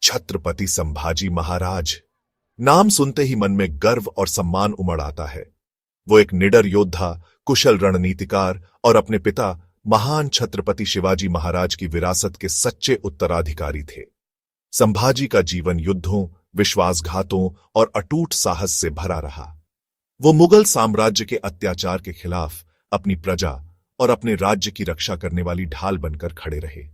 छत्रपति संभाजी महाराज। नाम सुनते ही मन में गर्व और सम्मान उमड़ आता है। वो एक निडर योद्धा, कुशल रणनीतिकार और अपने पिता महान छत्रपति शिवाजी महाराज की विरासत के सच्चे उत्तराधिकारी थे। संभाजी का जीवन युद्धों, विश्वासघातों और अटूट साहस से भरा रहा। वो मुगल साम्राज्य के अत्याचार के खिलाफ अपनी प्रजा और अपने राज्य की रक्षा करने वाली ढाल बनकर खड़े रहे।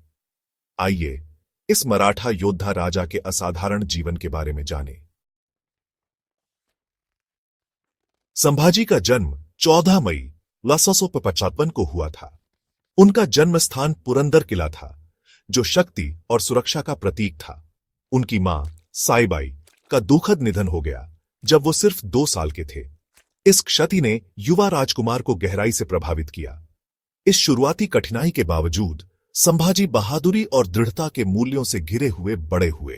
आइए इस मराठा योद्धा राजा के असाधारण जीवन के बारे में जानें। संभाजी का जन्म 14 मई 1655 को हुआ था। उनका जन्म स्थान पुरंदर किला था, जो शक्ति और सुरक्षा का प्रतीक था। उनकी मां साईबाई का दुखद निधन हो गया जब वो सिर्फ 2 साल के थे। इस क्षति ने युवा राजकुमार को गहराई से प्रभावित किया। इस शुरुआती कठिनाई के बावजूद संभाजी बहादुरी और दृढ़ता के मूल्यों से घिरे हुए बड़े हुए।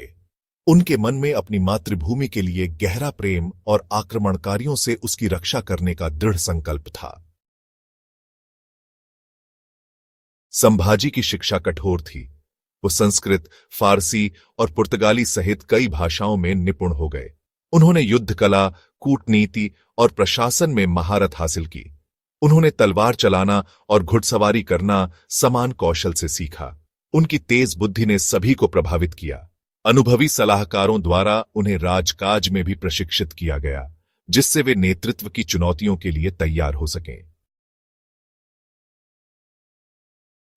उनके मन में अपनी मातृभूमि के लिए गहरा प्रेम और आक्रमणकारियों से उसकी रक्षा करने का दृढ़ संकल्प था। संभाजी की शिक्षा कठोर थी। वो संस्कृत, फारसी और पुर्तगाली सहित कई भाषाओं में निपुण हो गए। उन्होंने युद्ध कला, कूटनीति और प्रशासन में महारत हासिल की। उन्होंने तलवार चलाना और घुड़सवारी करना समान कौशल से सीखा। उनकी तेज बुद्धि ने सभी को प्रभावित किया। अनुभवी सलाहकारों द्वारा उन्हें राजकाज में भी प्रशिक्षित किया गया, जिससे वे नेतृत्व की चुनौतियों के लिए तैयार हो सकें।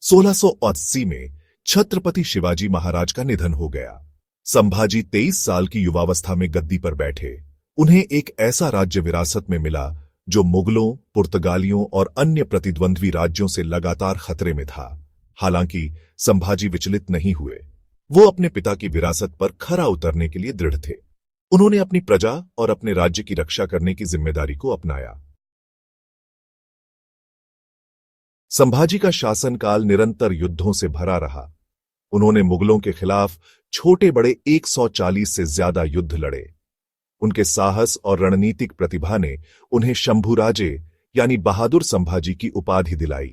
1680 में छत्रपति शिवाजी महाराज का निधन हो गया। संभाजी 23 साल की युवावस्था में गद्दी पर बैठे। उन्हें एक ऐसा राज्य विरासत में मिला जो मुगलों, पुर्तगालियों और अन्य प्रतिद्वंद्वी राज्यों से लगातार खतरे में था। हालांकि संभाजी विचलित नहीं हुए। वो अपने पिता की विरासत पर खरा उतरने के लिए दृढ़ थे। उन्होंने अपनी प्रजा और अपने राज्य की रक्षा करने की जिम्मेदारी को अपनाया। संभाजी का शासनकाल निरंतर युद्धों से भरा रहा। उन्होंने मुगलों के खिलाफ छोटे बड़े 140 से ज्यादा युद्ध लड़े। उनके साहस और रणनीतिक प्रतिभा ने उन्हें शंभुराजे यानी बहादुर संभाजी की उपाधि दिलाई।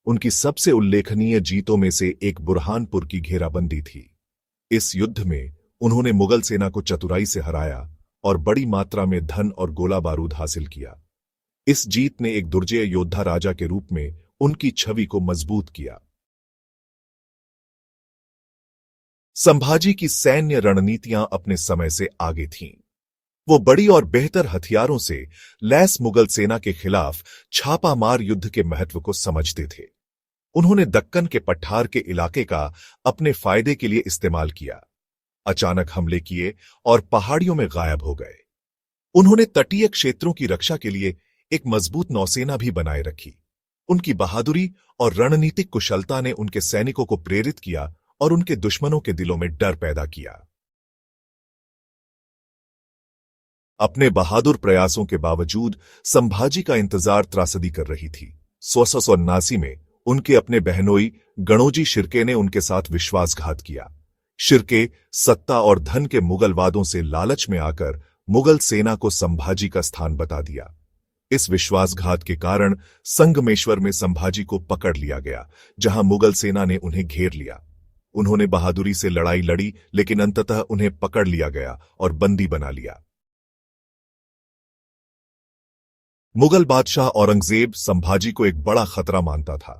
उनकी सबसे उल्लेखनीय जीतों में से एक बुरहानपुर की घेराबंदी थी। इस युद्ध में उन्होंने मुगल सेना को चतुराई से हराया और बड़ी मात्रा में धन और गोला बारूद हासिल किया। इस जीत ने एक दुर्जय योद्धा राजा के रूप में उनकी छवि को मजबूत किया। संभाजी की सैन्य रणनीतियां अपने समय से आगे थीं। वो बड़ी और बेहतर हथियारों से लैस मुगल सेना के खिलाफ छापामार युद्ध के महत्व को समझते थे। उन्होंने दक्कन के पठार के इलाके का अपने फायदे के लिए इस्तेमाल किया, अचानक हमले किए और पहाड़ियों में गायब हो गए। उन्होंने तटीय क्षेत्रों की रक्षा के लिए एक मजबूत नौसेना भी बनाए रखी। उनकी बहादुरी और रणनीतिक कुशलता ने उनके सैनिकों को प्रेरित किया और उनके दुश्मनों के दिलों में डर पैदा किया। अपने बहादुर प्रयासों के बावजूद संभाजी का इंतजार त्रासदी कर रही थी। 1679 में उनके अपने बहनोई गणोजी शिर्के ने उनके साथ विश्वासघात किया। शिर्के सत्ता और धन के मुगल वादों से लालच में आकर मुगल सेना को संभाजी का स्थान बता दिया। इस विश्वासघात के कारण संगमेश्वर में संभाजी को पकड़ लिया गया, जहां मुगल सेना ने उन्हें घेर लिया। उन्होंने बहादुरी से लड़ाई लड़ी, लेकिन अंततः उन्हें पकड़ लिया गया और बंदी बना लिया। मुगल बादशाह औरंगजेब संभाजी को एक बड़ा खतरा मानता था।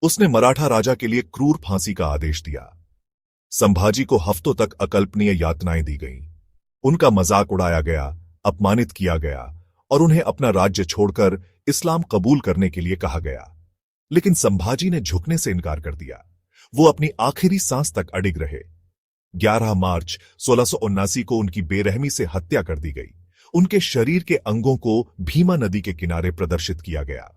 उसने मराठा राजा के लिए क्रूर फांसी का आदेश दिया। संभाजी को हफ्तों तक अकल्पनीय यातनाएं दी गईं। उनका मजाक उड़ाया गया, अपमानित किया गया और उन्हें अपना राज्य छोड़कर इस्लाम कबूल करने के लिए कहा गया। लेकिन संभाजी ने झुकने से इनकार कर दिया। वो अपनी आखिरी सांस तक अडिग रहे। 11 मार्च 1679 को उनकी बेरहमी से हत्या कर दी गई। उनके शरीर के अंगों को भीमा नदी के किनारे प्रदर्शित किया गया।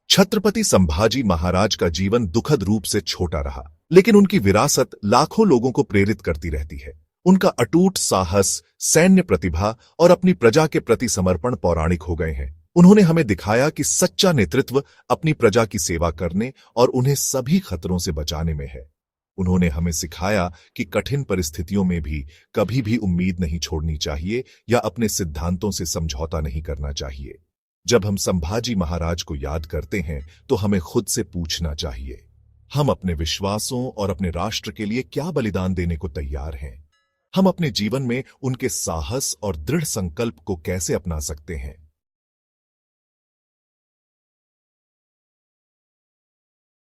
छत्रपति संभाजी महाराज का जीवन दुखद रूप से छोटा रहा, लेकिन उनकी विरासत लाखों लोगों को प्रेरित करती रहती है। उनका अटूट साहस, सैन्य प्रतिभा और अपनी प्रजा के प्रति समर्पण पौराणिक हो गए हैं। उन्होंने हमें दिखाया कि सच्चा नेतृत्व अपनी प्रजा की सेवा करने और उन्हें सभी खतरों से बचाने में है। उन्होंने हमें सिखाया कि कठिन परिस्थितियों में भी कभी भी उम्मीद नहीं छोड़नी चाहिए या अपने सिद्धांतों से समझौता नहीं करना चाहिए। जब हम संभाजी महाराज को याद करते हैं तो हमें खुद से पूछना चाहिए, हम अपने विश्वासों और अपने राष्ट्र के लिए क्या बलिदान देने को तैयार हैं? हम अपने जीवन में उनके साहस और दृढ़ संकल्प को कैसे अपना सकते हैं?